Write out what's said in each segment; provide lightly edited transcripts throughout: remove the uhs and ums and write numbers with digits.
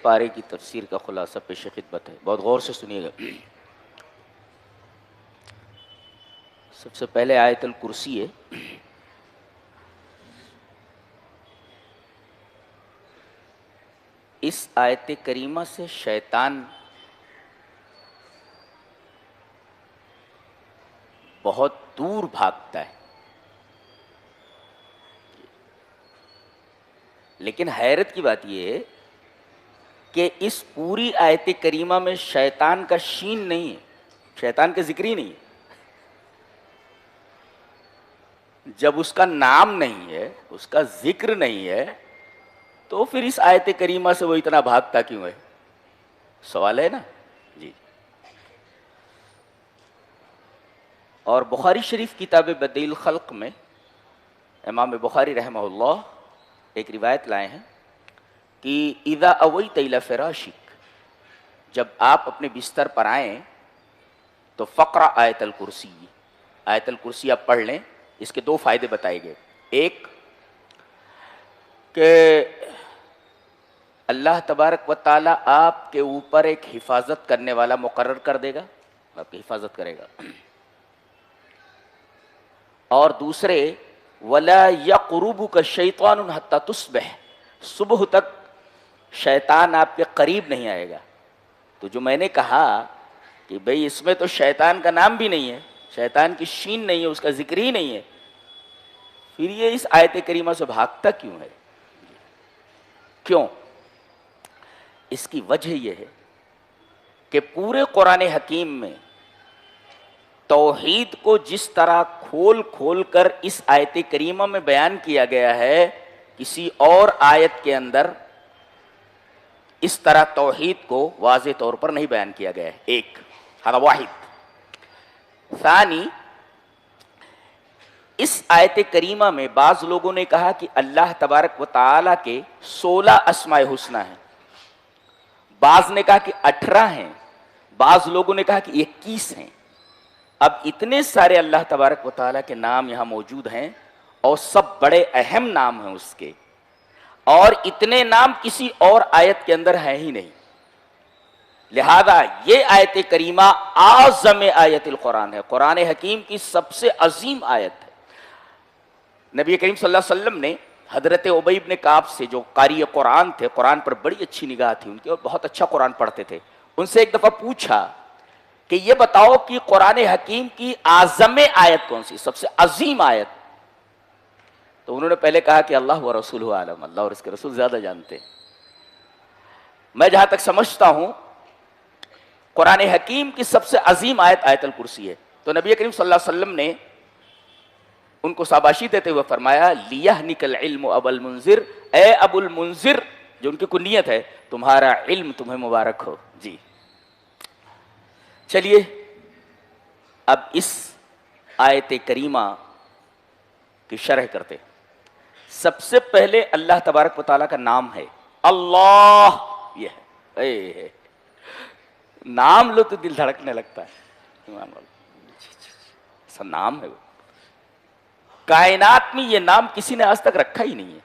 پارے کی تفسیر کا خلاصہ پیش خدمت ہے، بہت غور سے سنیے گا۔ سب سے پہلے آیت الکرسی ہے۔ اس آیت کریمہ سے شیطان بہت دور بھاگتا ہے، لیکن حیرت کی بات یہ ہے کہ اس پوری آیت کریمہ میں شیطان کا شین نہیں ہے، شیطان کا ذکر ہی نہیں ہے۔ جب اس کا نام نہیں ہے، اس کا ذکر نہیں ہے، تو پھر اس آیت کریمہ سے وہ اتنا بھاگتا کیوں ہے؟ سوال ہے نا جی۔ اور بخاری شریف کتاب بدیع الخلق میں امام بخاری رحمہ اللہ ایک روایت لائے ہیں کہ اذا اویت الی فراشک، جب آپ اپنے بستر پر آئیں تو فقرہ آیت الکرسی، آیت الکرسی آپ پڑھ لیں۔ اس کے دو فائدے بتائے گئے، ایک کہ اللہ تبارک و تعالی آپ کے اوپر ایک حفاظت کرنے والا مقرر کر دے گا، آپ کی حفاظت کرے گا، اور دوسرے وَلَا يَقْرُبُكَ الشَّيْطَانُ حَتَّى تُصْبِحَ، صبح تک شیطان آپ کے قریب نہیں آئے گا۔ تو جو میں نے کہا کہ بھئی اس میں تو شیطان کا نام بھی نہیں ہے، شیطان کی شین نہیں ہے، اس کا ذکر ہی نہیں ہے، پھر یہ اس آیت کریمہ سے بھاگتا کیوں ہے؟ کیوں؟ اس کی وجہ یہ ہے کہ پورے قرآن حکیم میں توحید کو جس طرح کھول کھول کر اس آیت کریمہ میں بیان کیا گیا ہے، کسی اور آیت کے اندر اس طرح توحید کو واضح طور پر نہیں بیان کیا گیا ہے۔ ایک ہذا واحد۔ ثانی، اس آیت کریمہ میں بعض لوگوں نے کہا کہ اللہ تبارک و تعالی کے 16 اسماء حسنی ہیں، بعض نے کہا کہ 18 ہیں، بعض لوگوں نے کہا کہ 21 ہیں۔ اب اتنے سارے اللہ تبارک و تعالیٰ کے نام یہاں موجود ہیں اور سب بڑے اہم نام ہیں اس کے، اور اتنے نام کسی اور آیت کے اندر ہیں ہی نہیں، لہذا یہ آیت کریمہ اعظم آیت القرآن ہے، قرآن حکیم کی سب سے عظیم آیت ہے۔ نبی کریم صلی اللہ علیہ وسلم نے حضرت ابی بن کعب سے، جو قاری قرآن تھے، قرآن پر بڑی اچھی نگاہ تھی ان کی اور بہت اچھا قرآن پڑھتے تھے، ان سے ایک دفعہ پوچھا کہ یہ بتاؤ کہ قرآن حکیم کی اعظم آیت کون سی، سب سے عظیم آیت؟ تو انہوں نے پہلے کہا کہ اللہ و رسولہ عالم، اللہ اور اس کے رسول زیادہ جانتے ہیں۔ میں جہاں تک سمجھتا ہوں قرآن حکیم کی سب سے عظیم آیت آیت الکرسی ہے۔ تو نبی کریم صلی اللہ علیہ وسلم نے ان کو شاباشی دیتے ہوئے فرمایا لیہنک العلم ابا المنذر، اے ابو المنذر، جو ان کی کنیت ہے، تمہارا علم تمہیں مبارک ہو۔ جی چلیے اب اس آیت کریمہ کی شرح کرتے۔ سب سے پہلے اللہ تبارک و تعالیٰ کا نام ہے اللہ، یہ ہے، اے نام لو تو دل دھڑکنے لگتا ہے، ایسا نام ہے وہ۔ کائنات میں یہ نام کسی نے آج تک رکھا ہی نہیں ہے،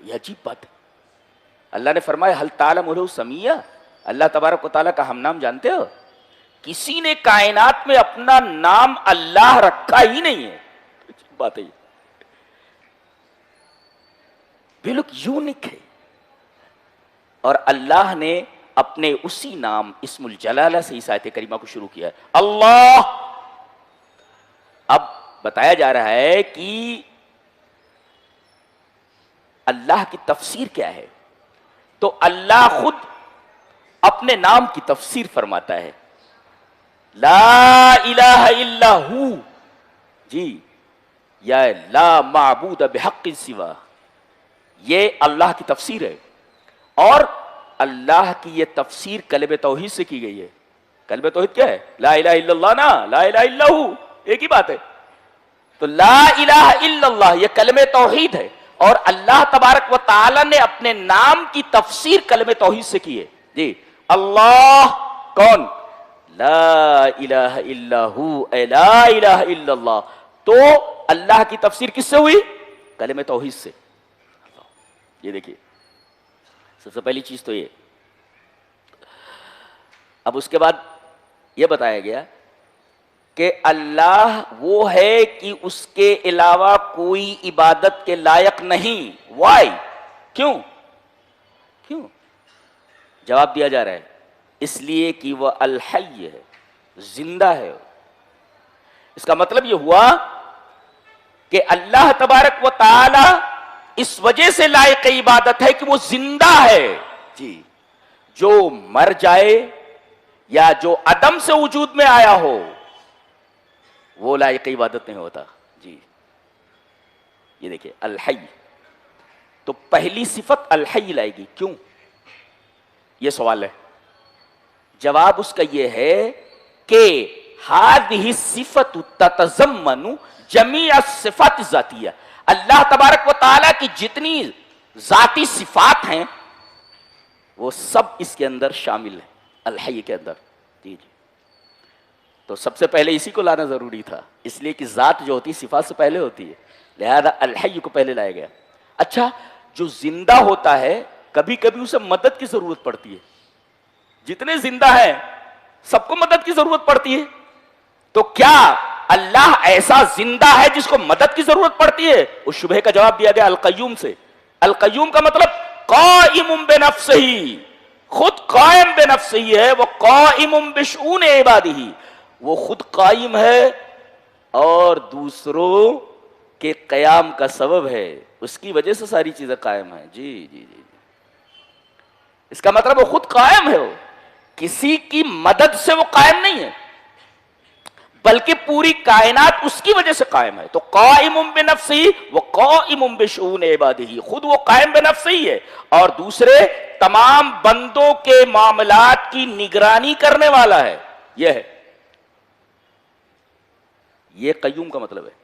یہ عجیب بات ہے۔ اللہ نے فرمایا هل تعلم له سمیہ، اللہ تبارک و تعالیٰ کا ہم نام جانتے ہو؟ کسی نے کائنات میں اپنا نام اللہ رکھا ہی نہیں ہے، عجیب بات ہے، یہ بالکل یونیک ہے۔ اور اللہ نے اپنے اسی نام اسم الجلالہ سے اس آیت کریمہ کو شروع کیا ہے، اللہ۔ اب بتایا جا رہا ہے کہ اللہ کی تفسیر کیا ہے، تو اللہ خود اپنے نام کی تفسیر فرماتا ہے، لا الہ الا ہو، جی، یا لا معبود بحق سوا، یہ اللہ کی تفسیر ہے۔ اور اللہ کی یہ تفسیر کلمہ توحید سے کی گئی ہے۔ کلمہ توحید کیا ہے؟ لا الہ الا اللہ، نا لا الہ الا ہو، ایک ہی بات ہے۔ تو لا الہ الا اللہ یہ کلمہ توحید ہے، اور اللہ تبارک و تعالی نے اپنے نام کی تفسیر کلمہ توحید سے کی ہے۔ جی اللہ کون؟ لا الہ الا ہو، اے لا الہ الا اللہ۔ تو اللہ کی تفسیر کس سے ہوئی؟ کلمہ توحید سے۔ یہ دیکھیے، سب سے پہلی چیز تو یہ اب اس کے بعد یہ بتایا گیا کہ اللہ وہ ہے کہ اس کے علاوہ کوئی عبادت کے لائق نہیں. وائی؟ کیوں؟ کیوں؟ جواب دیا جا رہا ہے اس لیے کہ وہ الحی ہے، زندہ ہے. اس کا مطلب یہ ہوا کہ اللہ تبارک و تعالی اس وجہ سے لائق عبادت ہے کہ وہ زندہ ہے. جی، جو مر جائے یا جو عدم سے وجود میں آیا ہو وہ لائق عبادت نہیں ہوتا. جی، یہ دیکھیں الحی، تو پہلی صفت الحی لائے گی. کیوں؟ یہ سوال ہے. جواب اس کا یہ ہے کہ هذه الصفت تتضمن جميع الصفات الذاتیہ. اللہ تبارک و تعالیٰ کی جتنی ذاتی صفات ہیں وہ سب اس کے اندر شامل ہیں، الحی کے اندر. جی جی، تو سب سے پہلے اسی کو لانا ضروری تھا، اس لیے کہ ذات جو ہوتی ہے صفات سے پہلے ہوتی ہے، لہذا الحی کو پہلے لایا گیا. اچھا، جو زندہ ہوتا ہے کبھی کبھی اسے مدد کی ضرورت پڑتی ہے. جتنے زندہ ہیں سب کو مدد کی ضرورت پڑتی ہے. تو کیا اللہ ایسا زندہ ہے جس کو مدد کی ضرورت پڑتی ہے؟ اس شبہ کا جواب دیا گیا القیوم سے. القیوم کا مطلب قائم بنفسہ، خود قائم بنفسہ ہے. وہ قائم بشؤون عبادہ، وہ خود قائم ہے اور دوسروں کے قیام کا سبب ہے، اس کی وجہ سے ساری چیزیں قائم ہیں. جی جی جی، اس کا مطلب وہ خود قائم ہے، وہ کسی کی مدد سے وہ قائم نہیں ہے بلکہ پوری کائنات اس کی وجہ سے قائم ہے. تو قائم بنفسہ وہ قائم بشؤون عبادہ، خود وہ قائم بنفسہ ہی ہے اور دوسرے تمام بندوں کے معاملات کی نگرانی کرنے والا ہے. یہ ہے، یہ قیوم کا مطلب ہے.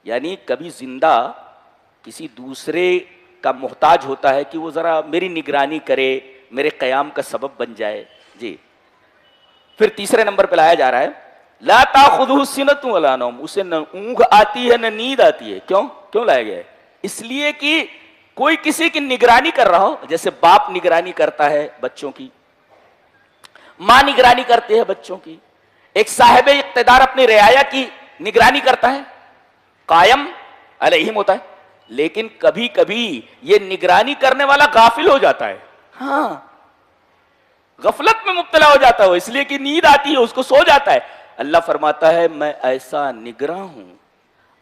یعنی کبھی زندہ کسی دوسرے کا محتاج ہوتا ہے کہ وہ ذرا میری نگرانی کرے، میرے قیام کا سبب بن جائے. جی، پھر تیسرے نمبر پہ لایا جا رہا ہے لا تاخذہ سنۃ ولا نوم، اسے نہ اونگ آتی ہے نہ نیند آتی ہے. کیوں لایا گیا ہے؟ اس لیے کہ کوئی کسی کی نگرانی کر رہا ہو، جیسے باپ نگرانی کرتا ہے بچوں کی، ماں نگرانی کرتی ہے بچوں کی، ایک صاحب اقتدار اپنی رعایا کی نگرانی کرتا ہے، قائم علیہم ہوتا ہے. لیکن کبھی کبھی یہ نگرانی کرنے والا غافل ہو جاتا ہے. ہاں، غفلت میں مبتلا ہو جاتا ہے، اس لیے کہ نیند آتی ہے، اس کو سو جاتا ہے. اللہ فرماتا ہے میں ایسا نگراں ہوں،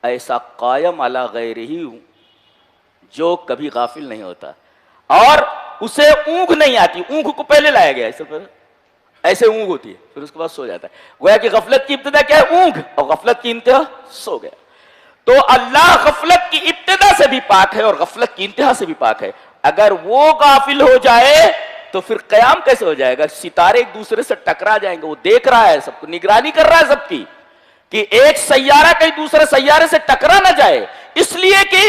ایسا قائم علی غیرہ ہوں جو کبھی غافل نہیں ہوتا اور اسے اونگ نہیں آتی. اونگ کو پہلے لایا گیا، ایسے اونگ ہوتی ہے پھر اس کے بعد سو جاتا ہے. گویا کہ غفلت کی ابتدا کیا ہے؟ اونگ، اور غفلت کی انتہا سو گیا. تو اللہ غفلت کی ابتدا سے بھی پاک ہے اور غفلت کی انتہا سے بھی پاک ہے. اگر وہ غافل ہو جائے تو پھر قیام کیسے ہو جائے گا؟ ستارے ایک دوسرے سے ٹکرا جائیں گے. وہ دیکھ رہا ہے سب کو، نگرانی کر رہا ہے سب کی کہ ایک سیارہ کہیں دوسرے سیارے سے ٹکرا نہ جائے. اس لیے کہ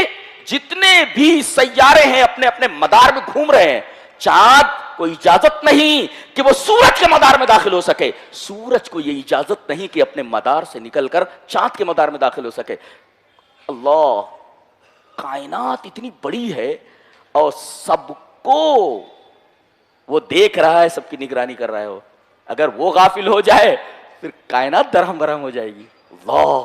جتنے بھی سیارے ہیں اپنے اپنے مدار میں گھوم رہے ہیں. چاند کو اجازت نہیں کہ وہ سورج کے مدار میں داخل ہو سکے، سورج کو یہ اجازت نہیں کہ اپنے مدار سے نکل کر چاند کے مدار میں داخل ہو سکے. اللہ، کائنات اتنی بڑی ہے اور سب کو وہ دیکھ رہا ہے، سب کی نگرانی کر رہا ہے. وہ اگر وہ غافل ہو جائے پھر کائنات درہم برہم ہو جائے گی. اللہ،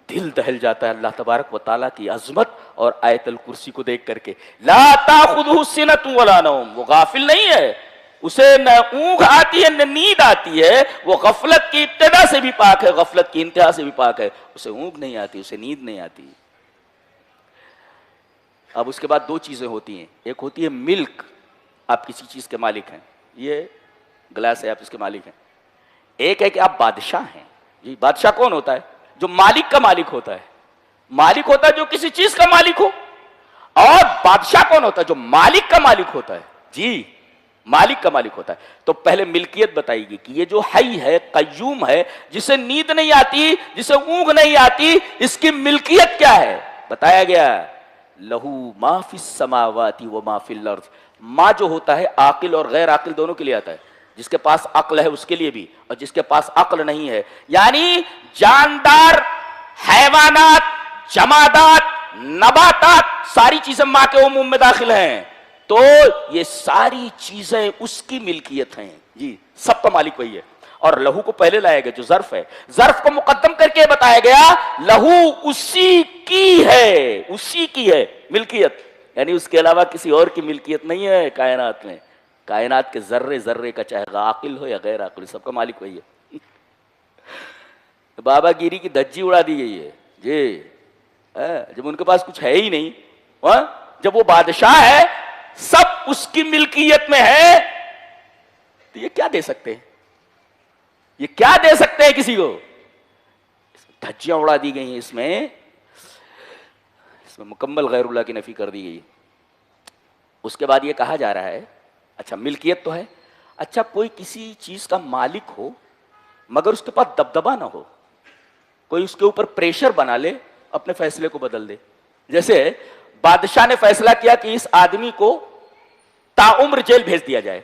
دل دہل جاتا ہے اللہ تبارک و تعالیٰ کی عظمت اور آیت الکرسی کو دیکھ کر کے. لا تاخذہ سنۃ ولا نوم، وہ غافل نہیں ہے، اسے نہ اونگ آتی ہے نہ نیند آتی ہے. وہ غفلت کی ابتدا سے بھی پاک ہے، غفلت کی انتہا سے بھی پاک ہے. اسے اونگ نہیں آتی، اسے نیند نہیں آتی. اب اس کے بعد دو چیزیں ہوتی ہیں. ایک ہوتی ہے ملک، آپ کسی چیز کے مالک ہیں، یہ گلاس ہے آپ اس کے مالک ہیں. ایک ہے کہ آپ بادشاہ ہیں. جی، بادشاہ کون ہوتا ہے؟ جو مالک کا مالک ہوتا ہے. مالک ہوتا ہے جو کسی چیز کا مالک ہو. اور بادشاہ کون ہوتا ہے؟ جو مالک کا مالک ہوتا ہے. جی، مالک کا مالک ہوتا ہے. تو پہلے ملکیت بتائی گی کہ یہ جو حی ہے، قیوم ہے، جسے نیند نہیں آتی، جسے اونگ نہیں آتی، اس کی ملکیت کیا ہے؟ بتایا گیا لہو ما فی السماوات و ما فی الارض. ماں جو ہوتا ہے عاقل اور غیر عاقل دونوں کے لیے آتا ہے. جس کے پاس عقل ہے اس کے لیے بھی، اور جس کے پاس عقل نہیں ہے، یعنی جاندار، حیوانات، جمادات، نباتات، ساری چیزیں ماں کے عموم میں داخل ہیں. تو یہ ساری چیزیں اس کی ملکیت ہیں جی، سب کا مالک وہی ہے. اور لہو کو پہلے لایا گیا جو ظرف ہے، ظرف کو مقدم کر کے بتایا گیا لہو اسی کی ہے، اسی کی ہے ملکیت، یعنی اس کے علاوہ کسی اور کی ملکیت نہیں ہے کائنات میں. کائنات کے ذرے ذرے کا چاہے عاقل ہو یا غیر عاقل، سب کا مالک وہی ہے. بابا گیری کی دھجی اڑا دی گئی ہے جی، جب ان کے پاس کچھ ہے ہی نہیں، جب وہ بادشاہ ہے سب اس کی ملکیت میں ہے، تو یہ کیا دے سکتے ہیں؟ یہ کیا دے سکتے ہیں کسی کو؟ دھجیاں اڑا دی گئی ہیں، اس میں مکمل غیر اللہ کی نفی کر دی گئی. اس کے بعد یہ کہا جا رہا ہے اچھا ملکیت تو ہے، اچھا کوئی کسی چیز کا مالک ہو مگر اس کے پاس دبدبا نہ ہو، کوئی اس کے اوپر پریشر بنا لے اپنے فیصلے کو بدل دے. جیسے بادشاہ نے فیصلہ کیا کہ اس آدمی کو تا عمر جیل بھیج دیا جائے،